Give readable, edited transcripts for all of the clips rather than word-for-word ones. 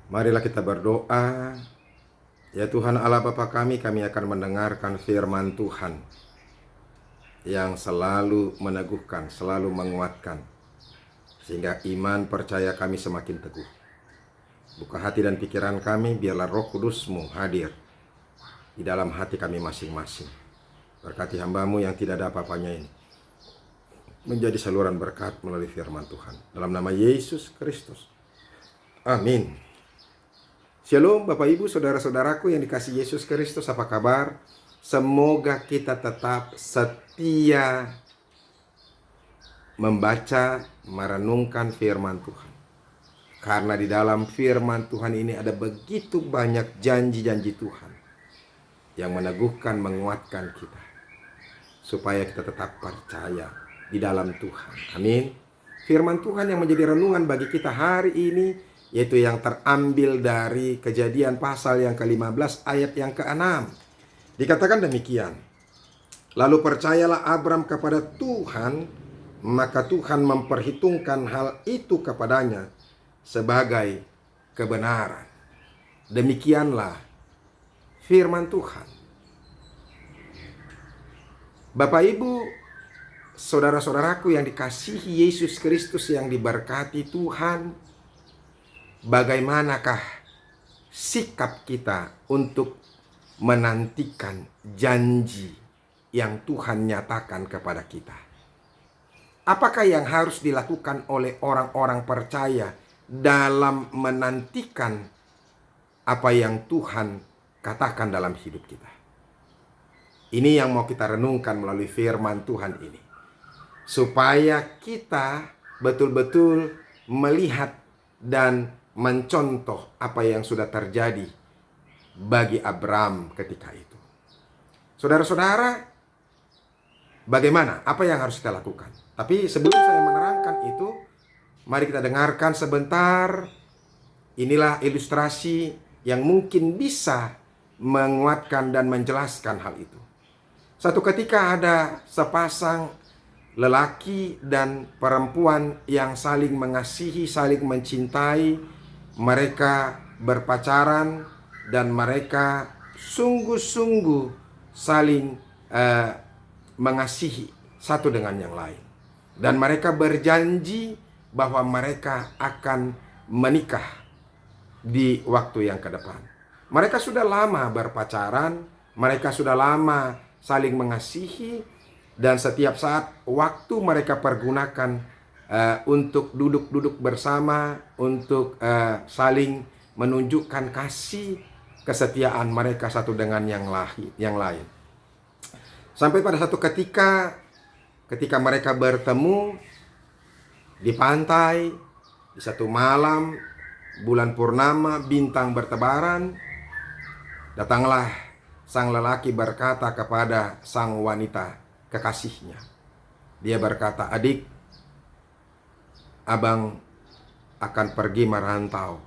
Marilah kita berdoa. Ya Tuhan Allah Bapa kami akan mendengarkan firman Tuhan yang selalu meneguhkan, selalu menguatkan, sehingga iman percaya kami semakin teguh. Buka hati dan pikiran kami, biarlah Roh Kudus-Mu hadir di dalam hati kami masing-masing. Berkati hamba-Mu yang tidak ada apa-apanya ini, menjadi saluran berkat melalui firman Tuhan. Dalam nama Yesus Kristus. Amin. Shalom Bapak Ibu Saudara-saudaraku yang dikasihi Yesus Kristus, apa kabar? Semoga kita tetap setia membaca, merenungkan firman Tuhan. Karena di dalam firman Tuhan ini ada begitu banyak janji-janji Tuhan yang meneguhkan, menguatkan kita, supaya kita tetap percaya di dalam Tuhan. Amin. Firman Tuhan yang menjadi renungan bagi kita hari ini, yaitu yang terambil dari Kejadian pasal yang ke-15 ayat yang ke-6. Dikatakan demikian. Lalu percayalah Abram kepada Tuhan, maka Tuhan memperhitungkan hal itu kepadanya sebagai kebenaran. Demikianlah firman Tuhan. Bapak Ibu, saudara-saudaraku yang dikasihi Yesus Kristus yang diberkati Tuhan, bagaimanakah sikap kita untuk menantikan janji yang Tuhan nyatakan kepada kita? Apakah yang harus dilakukan oleh orang-orang percaya dalam menantikan apa yang Tuhan katakan dalam hidup kita? Ini yang mau kita renungkan melalui firman Tuhan ini, supaya kita betul-betul melihat dan mencontoh apa yang sudah terjadi bagi Abram ketika itu. Saudara-saudara, bagaimana? Apa yang harus kita lakukan? Tapi sebelum saya menerangkan itu, mari kita dengarkan sebentar. Inilah ilustrasi yang mungkin bisa menguatkan dan menjelaskan hal itu. Suatu ketika ada sepasang lelaki dan perempuan yang saling mengasihi, saling mencintai. Mereka berpacaran dan mereka sungguh-sungguh saling mengasihi satu dengan yang lain. Dan mereka berjanji bahwa mereka akan menikah di waktu yang ke depan. Mereka sudah lama berpacaran, mereka sudah lama saling mengasihi, dan setiap saat waktu mereka pergunakan untuk duduk-duduk bersama, untuk saling menunjukkan kasih, kesetiaan mereka satu dengan yang lain. Sampai pada satu ketika mereka bertemu di pantai, di satu malam, bulan purnama, bintang bertebaran, datanglah sang lelaki berkata kepada sang wanita kekasihnya. Dia berkata, "Adik, abang akan pergi merantau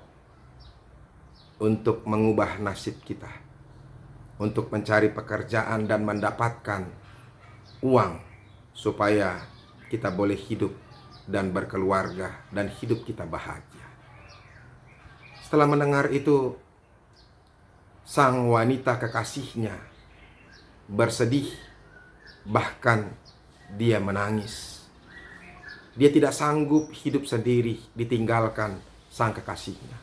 untuk mengubah nasib kita, untuk mencari pekerjaan dan mendapatkan uang supaya kita boleh hidup dan berkeluarga dan hidup kita bahagia." Setelah mendengar itu, sang wanita kekasihnya bersedih, bahkan dia menangis. Dia tidak sanggup hidup sendiri ditinggalkan sang kekasihnya.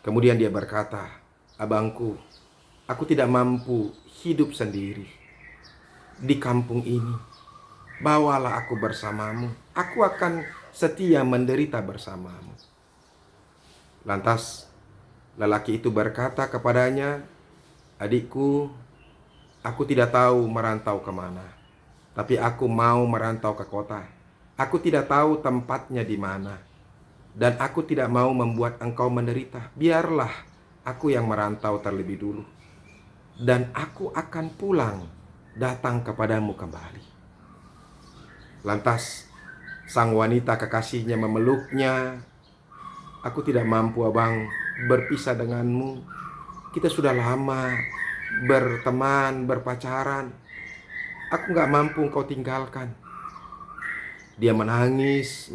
Kemudian dia berkata, "Abangku, aku tidak mampu hidup sendiri di kampung ini. Bawalah aku bersamamu. Aku akan setia menderita bersamamu." Lantas lelaki itu berkata kepadanya, "Adikku, aku tidak tahu merantau kemana, tapi aku mau merantau ke kota. Aku tidak tahu tempatnya di mana, dan aku tidak mau membuat engkau menderita. Biarlah aku yang merantau terlebih dulu, dan aku akan pulang datang kepadamu kembali." Lantas sang wanita kekasihnya memeluknya. "Aku tidak mampu, abang, berpisah denganmu. Kita sudah lama berteman, berpacaran. Aku gak mampu engkau tinggalkan." Dia menangis.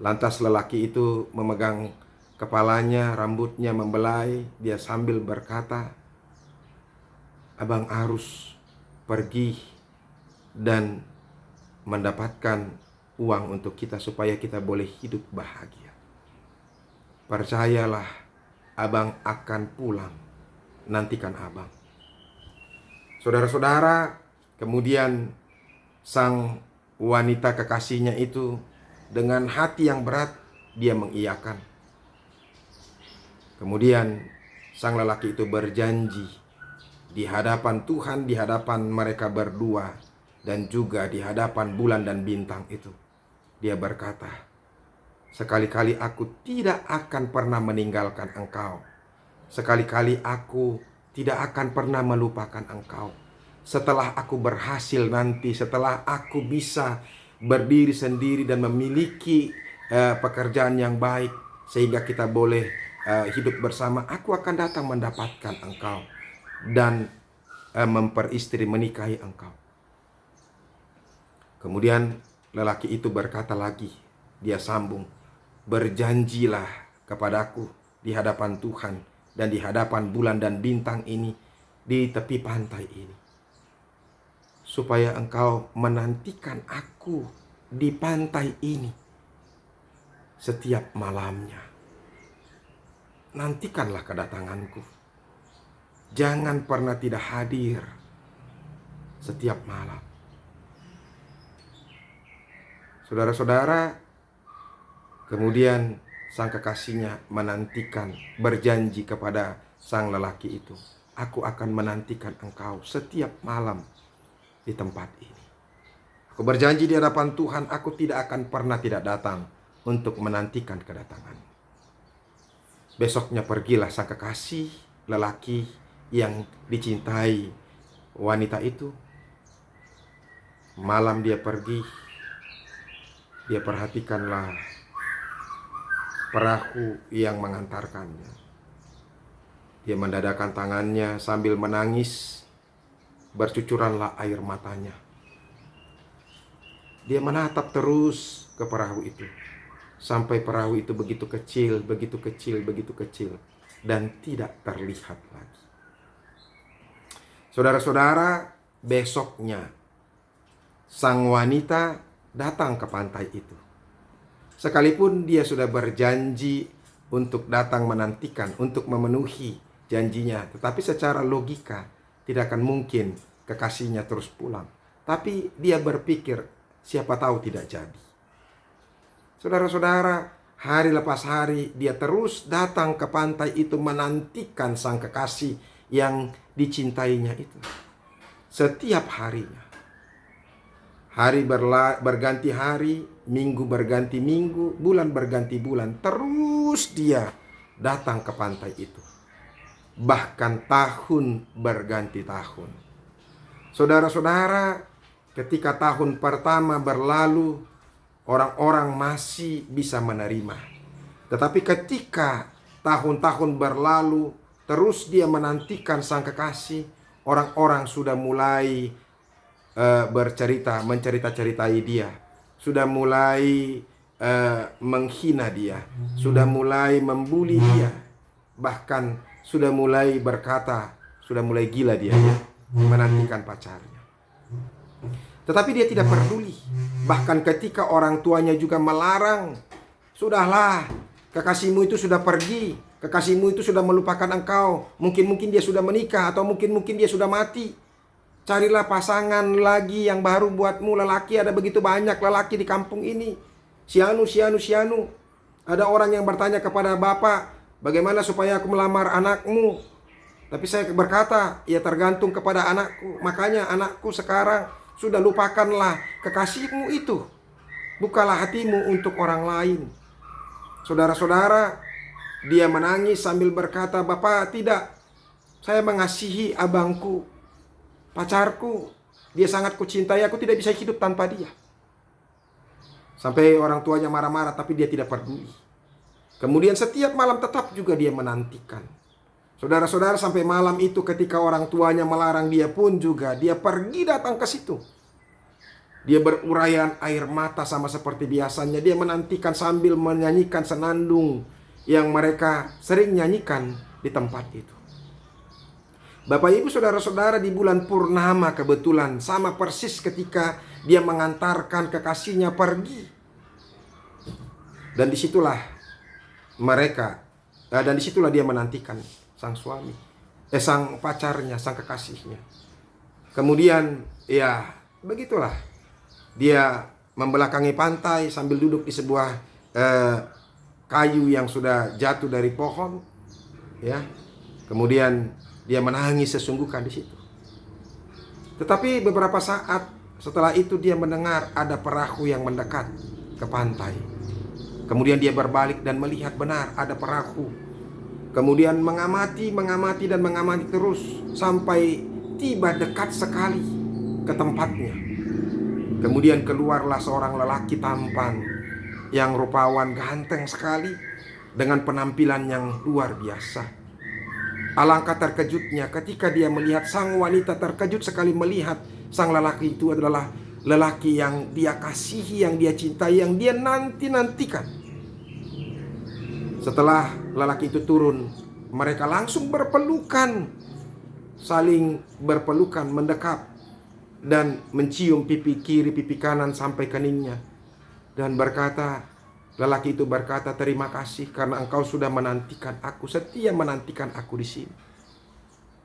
Lantas lelaki itu memegang kepalanya, rambutnya membelai. Dia sambil berkata, abang harus pergi dan mendapatkan uang untuk kita supaya kita boleh hidup bahagia. Percayalah, abang akan pulang. Nantikan abang. Saudara-saudara, kemudian sang wanita kekasihnya itu dengan hati yang berat dia mengiyakan. Kemudian sang lelaki itu berjanji di hadapan Tuhan, di hadapan mereka berdua, dan juga di hadapan bulan dan bintang itu. Dia berkata, sekali-kali aku tidak akan pernah meninggalkan engkau. Sekali-kali aku tidak akan pernah melupakan engkau. Setelah aku berhasil nanti, setelah aku bisa berdiri sendiri dan memiliki pekerjaan yang baik, sehingga kita boleh hidup bersama, aku akan datang mendapatkan engkau dan memperistri, menikahi engkau. Kemudian lelaki itu berkata lagi, dia sambung, berjanjilah kepadaku di hadapan Tuhan dan di hadapan bulan dan bintang ini, di tepi pantai ini, supaya engkau menantikan aku di pantai ini setiap malamnya. Nantikanlah kedatanganku. Jangan pernah tidak hadir setiap malam. Saudara-saudara, kemudian sang kekasihnya menantikan, berjanji kepada sang lelaki itu, aku akan menantikan engkau setiap malam di tempat ini. Aku berjanji di hadapan Tuhan, aku tidak akan pernah tidak datang untuk menantikan kedatangan. Besoknya pergilah sang kekasih lelaki yang dicintai wanita itu. Malam dia pergi, dia perhatikanlah perahu yang mengantarkannya. Dia mendadakkan tangannya sambil menangis, bercucuranlah air matanya. Dia menatap terus ke perahu itu, sampai perahu itu begitu kecil, begitu kecil, begitu kecil, dan tidak terlihat lagi. Saudara-saudara, besoknya sang wanita datang ke pantai itu. Sekalipun dia sudah berjanji untuk datang menantikan, untuk memenuhi janjinya, tetapi secara logika tidak akan mungkin kekasihnya terus pulang. Tapi dia berpikir, siapa tahu tidak jadi. Saudara-saudara, hari lepas hari dia terus datang ke pantai itu menantikan sang kekasih yang dicintainya itu. Setiap harinya. Hari berganti hari, minggu berganti minggu, bulan berganti bulan. Terus dia datang ke pantai itu. Bahkan tahun berganti tahun. Saudara-saudara, ketika tahun pertama berlalu, orang-orang masih bisa menerima. Tetapi ketika tahun-tahun berlalu, terus dia menantikan sang kekasih, orang-orang sudah mulai mencerita-ceritai dia, sudah mulai menghina dia, sudah mulai membuli dia, bahkan sudah mulai berkata, sudah mulai gila dia ya, menantikan pacarnya. Tetapi dia tidak peduli. Bahkan ketika orang tuanya juga melarang, sudahlah, kekasihmu itu sudah pergi, kekasihmu itu sudah melupakan engkau, mungkin dia sudah menikah, atau mungkin dia sudah mati. Carilah pasangan lagi yang baru buatmu. Lelaki ada begitu banyak lelaki di kampung ini. Sianu. Ada orang yang bertanya kepada bapak, bagaimana supaya aku melamar anakmu? Tapi saya berkata, ya tergantung kepada anakku. Makanya anakku sekarang sudah lupakanlah kekasihmu itu. Bukalah hatimu untuk orang lain. Saudara-saudara, dia menangis sambil berkata, bapak tidak, saya mengasihi abangku, pacarku, dia sangat kucintai, aku tidak bisa hidup tanpa dia. Sampai orang tuanya marah-marah, tapi dia tidak peduli. Kemudian setiap malam tetap juga dia menantikan. Saudara-saudara, sampai malam itu ketika orang tuanya melarang, dia pun juga, dia pergi datang ke situ. Dia beruraian air mata sama seperti biasanya. Dia menantikan sambil menyanyikan senandung yang mereka sering nyanyikan di tempat itu. Bapak Ibu Saudara-saudara, di bulan purnama kebetulan sama persis ketika dia mengantarkan kekasihnya pergi. Dan disitulah dia menantikan sang suami, sang pacarnya, sang kekasihnya. Kemudian ya begitulah. Dia membelakangi pantai sambil duduk di sebuah kayu yang sudah jatuh dari pohon, ya. Kemudian dia menangis sesungguhkan di situ. Tetapi beberapa saat setelah itu dia mendengar ada perahu yang mendekat ke pantai. Kemudian dia berbalik dan melihat benar ada perahu. Kemudian mengamati terus sampai tiba dekat sekali ke tempatnya. Kemudian keluarlah seorang lelaki tampan yang rupawan, ganteng sekali, dengan penampilan yang luar biasa. Alangkah terkejutnya ketika dia melihat sang wanita, terkejut sekali melihat sang lelaki itu adalah lelaki yang dia kasihi, yang dia cintai, yang dia nanti-nantikan. Setelah lelaki itu turun, mereka langsung berpelukan, saling berpelukan, mendekap, dan mencium pipi kiri, pipi kanan sampai keningnya. Dan lelaki itu berkata, terima kasih karena engkau sudah menantikan aku, setia menantikan aku di sini.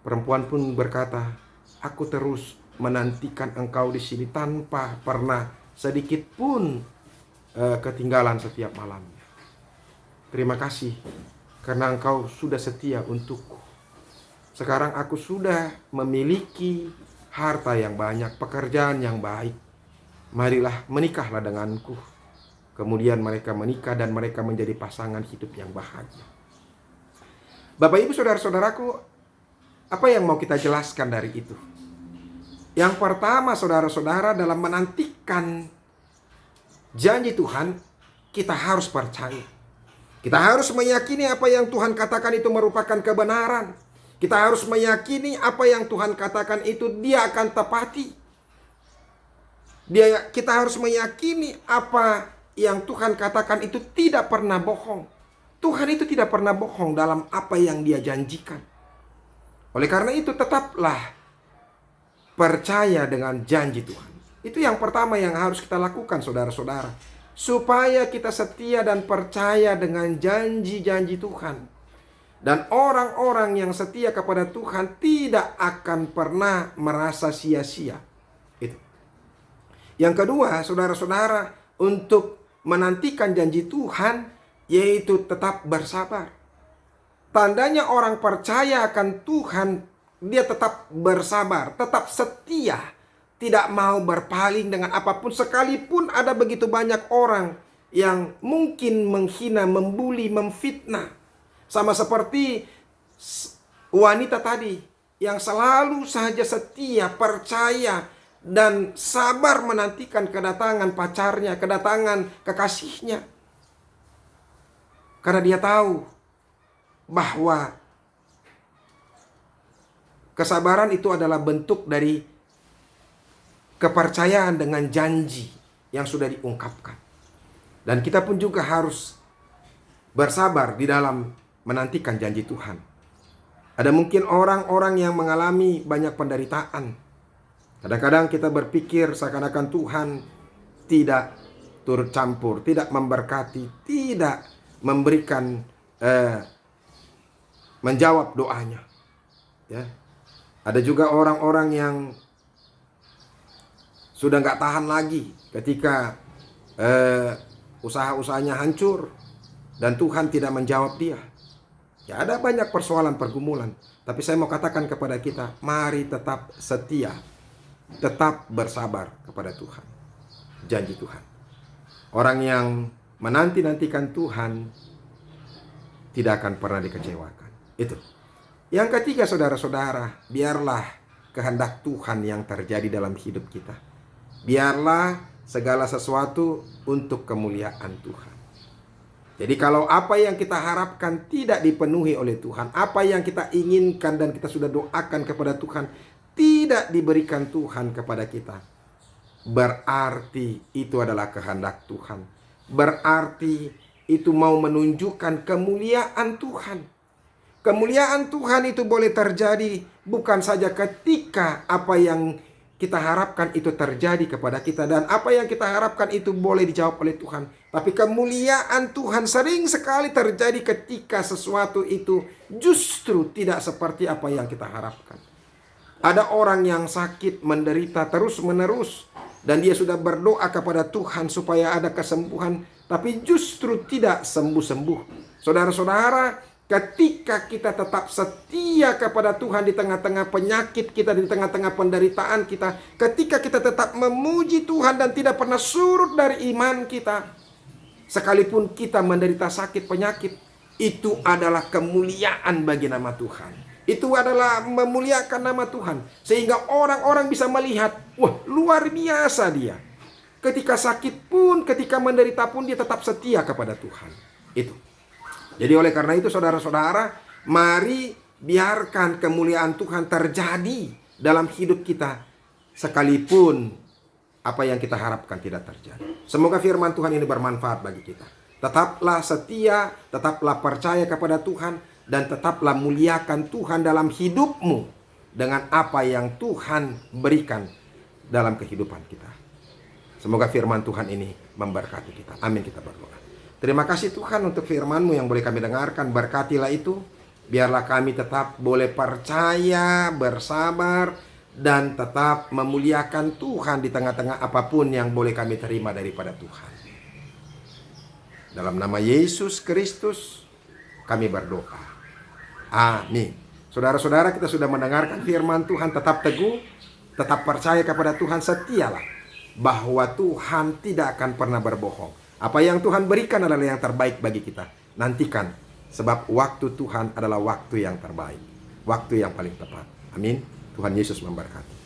Perempuan pun berkata, aku terus menantikan engkau di sini tanpa pernah sedikit pun ketinggalan setiap malamnya. Terima kasih karena engkau sudah setia untukku. Sekarang aku sudah memiliki harta yang banyak, pekerjaan yang baik. Marilah menikahlah denganku. Kemudian mereka menikah dan mereka menjadi pasangan hidup yang bahagia. Bapak Ibu Saudara-saudaraku, apa yang mau kita jelaskan dari itu? Yang pertama, saudara-saudara, dalam menantikan janji Tuhan, kita harus percaya. Kita harus meyakini apa yang Tuhan katakan itu merupakan kebenaran. Kita harus meyakini apa yang Tuhan katakan itu dia akan tepati. Kita harus meyakini apa yang Tuhan katakan itu tidak pernah bohong. Tuhan itu tidak pernah bohong dalam apa yang dia janjikan. Oleh karena itu tetaplah percaya dengan janji Tuhan. Itu yang pertama yang harus kita lakukan, saudara-saudara. Supaya kita setia dan percaya dengan janji-janji Tuhan. Dan orang-orang yang setia kepada Tuhan tidak akan pernah merasa sia-sia. Itu. Yang kedua, saudara-saudara, untuk menantikan janji Tuhan, yaitu tetap bersabar. Tandanya orang percaya akan Tuhan, dia tetap bersabar, tetap setia, tidak mau berpaling dengan apapun, sekalipun ada begitu banyak orang yang mungkin menghina, membuli, memfitnah. Sama seperti wanita tadi yang selalu saja setia, percaya, dan sabar menantikan kedatangan pacarnya, kedatangan kekasihnya. Karena dia tahu bahwa kesabaran itu adalah bentuk dari kepercayaan dengan janji yang sudah diungkapkan. Dan kita pun juga harus bersabar di dalam menantikan janji Tuhan. Ada mungkin orang-orang yang mengalami banyak penderitaan. Kadang-kadang kita berpikir seakan-akan Tuhan tidak turut campur, tidak memberkati, tidak memberikan, menjawab doanya. Ya. Ada juga orang-orang yang sudah nggak tahan lagi ketika usaha-usahanya hancur dan Tuhan tidak menjawab dia. Ya, ada banyak persoalan, pergumulan. Tapi saya mau katakan kepada kita, mari tetap setia, tetap bersabar kepada Tuhan, janji Tuhan. Orang yang menanti-nantikan Tuhan tidak akan pernah dikecewakan. Itu. Yang ketiga, saudara-saudara, biarlah kehendak Tuhan yang terjadi dalam hidup kita. Biarlah segala sesuatu untuk kemuliaan Tuhan. Jadi kalau apa yang kita harapkan tidak dipenuhi oleh Tuhan, apa yang kita inginkan dan kita sudah doakan kepada Tuhan tidak diberikan Tuhan kepada kita, berarti itu adalah kehendak Tuhan. Berarti itu mau menunjukkan kemuliaan Tuhan. Kemuliaan Tuhan itu boleh terjadi bukan saja ketika apa yang kita harapkan itu terjadi kepada kita, dan apa yang kita harapkan itu boleh dijawab oleh Tuhan. Tapi kemuliaan Tuhan sering sekali terjadi ketika sesuatu itu justru tidak seperti apa yang kita harapkan. Ada orang yang sakit, menderita terus-menerus, dan dia sudah berdoa kepada Tuhan supaya ada kesembuhan, tapi justru tidak sembuh-sembuh. Saudara-saudara, ketika kita tetap setia kepada Tuhan di tengah-tengah penyakit kita, di tengah-tengah penderitaan kita, ketika kita tetap memuji Tuhan dan tidak pernah surut dari iman kita, sekalipun kita menderita sakit penyakit, itu adalah kemuliaan bagi nama Tuhan. Itu adalah memuliakan nama Tuhan, sehingga orang-orang bisa melihat, wah, luar biasa dia. Ketika sakit pun, ketika menderita pun, dia tetap setia kepada Tuhan. Itu. Jadi oleh karena itu saudara-saudara, mari biarkan kemuliaan Tuhan terjadi dalam hidup kita, sekalipun apa yang kita harapkan tidak terjadi. Semoga firman Tuhan ini bermanfaat bagi kita. Tetaplah setia, tetaplah percaya kepada Tuhan, dan tetaplah muliakan Tuhan dalam hidupmu dengan apa yang Tuhan berikan dalam kehidupan kita. Semoga firman Tuhan ini memberkati kita. Amin, kita berdoa. Terima kasih Tuhan untuk firman-Mu yang boleh kami dengarkan. Berkatilah itu. Biarlah kami tetap boleh percaya, bersabar, dan tetap memuliakan Tuhan di tengah-tengah apapun yang boleh kami terima daripada Tuhan. Dalam nama Yesus Kristus kami berdoa. Amin. Saudara-saudara, kita sudah mendengarkan firman Tuhan. Tetap teguh, tetap percaya kepada Tuhan, setialah bahwa Tuhan tidak akan pernah berbohong. Apa yang Tuhan berikan adalah yang terbaik bagi kita. Nantikan, sebab waktu Tuhan adalah waktu yang terbaik, waktu yang paling tepat. Amin. Tuhan Yesus memberkati.